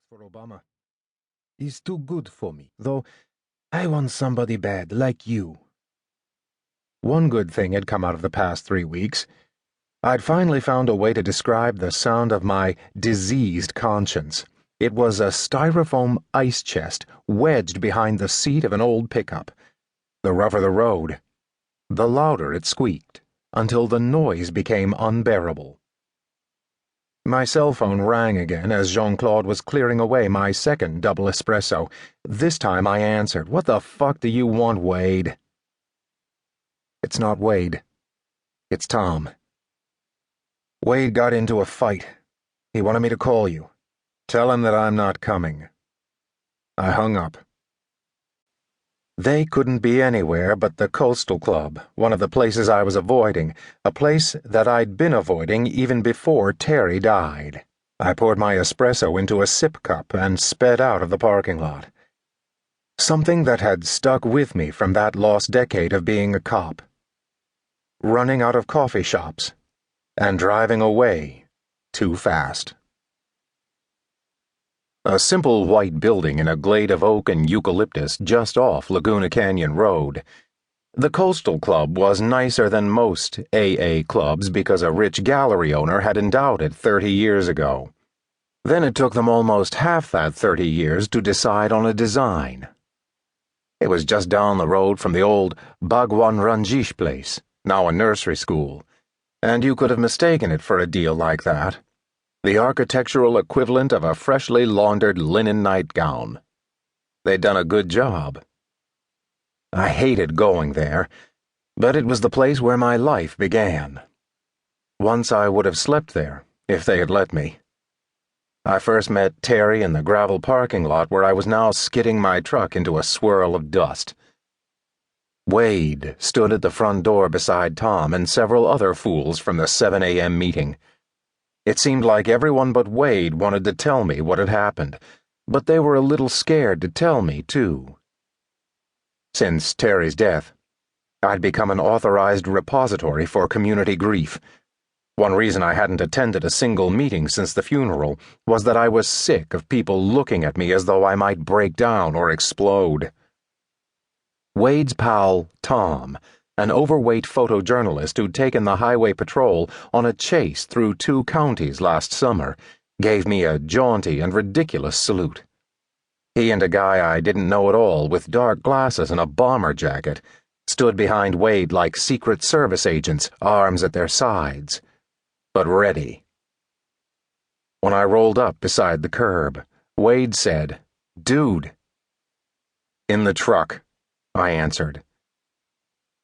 for Obama. He's too good for me, though I want somebody bad like you. One good thing had come out of the past 3 weeks. I'd finally found a way to describe the sound of my diseased conscience. It was a styrofoam ice chest wedged behind the seat of an old pickup. The rougher the road, the louder it squeaked, until the noise became unbearable. My cell phone rang again as Jean-Claude was clearing away my second double espresso. This time I answered. "What the fuck do you want, Wade?" "It's not Wade. It's Tom. Wade got into a fight. He wanted me to call you. Tell him that I'm not coming." I hung up. They couldn't be anywhere but the Coastal Club, one of the places I was avoiding, a place that I'd been avoiding even before Terry died. I poured my espresso into a sip cup and sped out of the parking lot. Something that had stuck with me from that lost decade of being a cop. Running out of coffee shops and driving away too fast. A simple white building in a glade of oak and eucalyptus just off Laguna Canyon Road. The Coastal Club was nicer than most AA clubs because a rich gallery owner had endowed it 30 years ago. Then it took them almost half that 30 years to decide on a design. It was just down the road from the old Bhagwan Ranjish place, now a nursery school, and you could have mistaken it for a deal like that. The architectural equivalent of a freshly laundered linen nightgown. They'd done a good job. I hated going there, but it was the place where my life began. Once I would have slept there, if they had let me. I first met Terry in the gravel parking lot where I was now skidding my truck into a swirl of dust. Wade stood at the front door beside Tom and several other fools from the 7 a.m. meeting. It seemed like everyone but Wade wanted to tell me what had happened, but they were a little scared to tell me, too. Since Terry's death, I'd become an authorized repository for community grief. One reason I hadn't attended a single meeting since the funeral was that I was sick of people looking at me as though I might break down or explode. Wade's pal, Tom, an overweight photojournalist who'd taken the highway patrol on a chase through 2 counties last summer, gave me a jaunty and ridiculous salute. He and a guy I didn't know at all with dark glasses and a bomber jacket stood behind Wade like Secret Service agents, arms at their sides, but ready. When I rolled up beside the curb, Wade said, "Dude." "In the truck," I answered.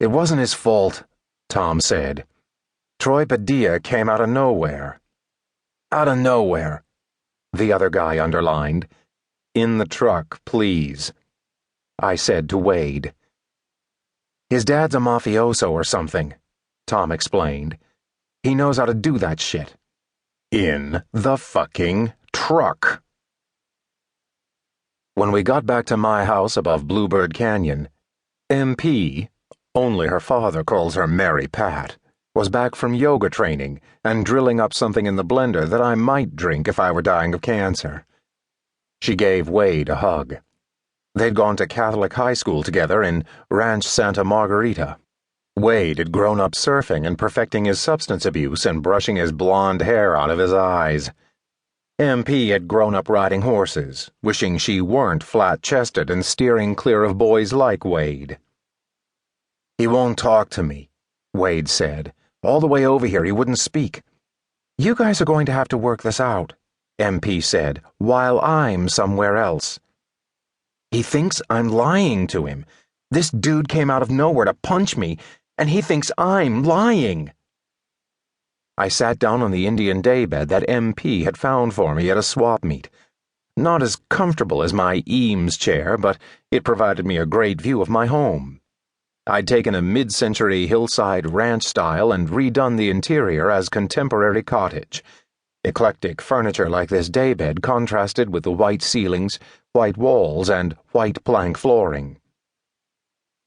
"It wasn't his fault," Tom said. "Troy Padilla came out of nowhere." "Out of nowhere," the other guy underlined. "In the truck, please," I said to Wade. "His dad's a mafioso or something," Tom explained. "He knows how to do that shit." In the fucking truck. When we got back to my house above Bluebird Canyon, MP, only her father calls her Mary Pat, was back from yoga training and drilling up something in the blender that I might drink if I were dying of cancer. She gave Wade a hug. They'd gone to Catholic high school together in Ranch Santa Margarita. Wade had grown up surfing and perfecting his substance abuse and brushing his blonde hair out of his eyes. MP had grown up riding horses, wishing she weren't flat-chested and steering clear of boys like Wade. "He won't talk to me," Wade said. "All the way over here he wouldn't speak." "You guys are going to have to work this out," MP said, "while I'm somewhere else." "He thinks I'm lying to him. This dude came out of nowhere to punch me, and he thinks I'm lying." I sat down on the Indian daybed that MP had found for me at a swap meet. Not as comfortable as my Eames chair, but it provided me a great view of my home. I'd taken a mid-century hillside ranch style and redone the interior as contemporary cottage. Eclectic furniture like this daybed contrasted with the white ceilings, white walls, and white plank flooring.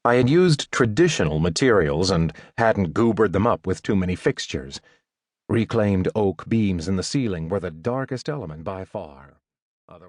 I had used traditional materials and hadn't goobered them up with too many fixtures. Reclaimed oak beams in the ceiling were the darkest element by far. Otherwise